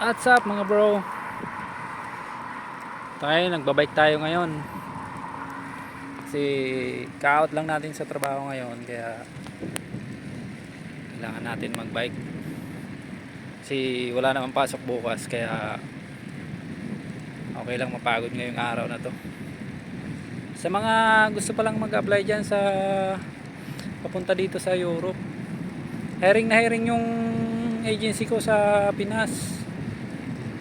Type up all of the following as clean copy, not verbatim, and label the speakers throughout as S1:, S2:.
S1: What's up mga bro? Nagbabike tayo ngayon. Kasi ka-out lang natin sa trabaho ngayon, kaya kailangan natin magbike. Kasi wala namang pasok bukas, kaya okay lang mapagod ngayong araw na to. Sa mga gusto pa lang mag-apply dyan sa papunta dito sa Europe, hiring na hiring yung agency ko sa Pinas.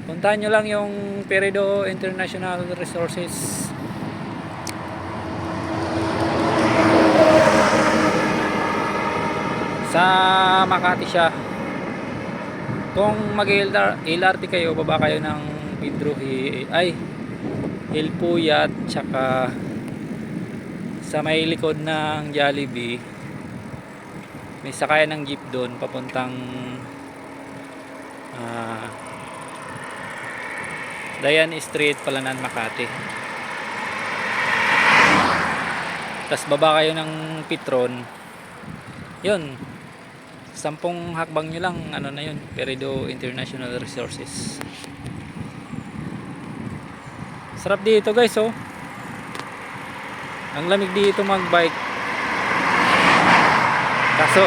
S1: Puntahan nyo lang yung Peredo International Resources. Sa Makati siya. Kung mag-LRT kayo, baba kayo ng Pedro Hilpuyat, tsaka sa may likod ng Jollibee may sakayan ng jeep doon papuntang Dayan Street, Palanan, Makati. Tapos baba kayo ng Petron. Yun, 10 hakbang nyo lang, ano na yun, Peredo International Resources. Sarap dito guys, oh. Ang lamig dito magbike. Kaso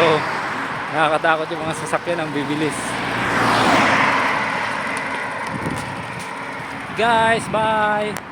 S1: nakakatakot yung mga sasakyan ang bibilis. Guys, bye.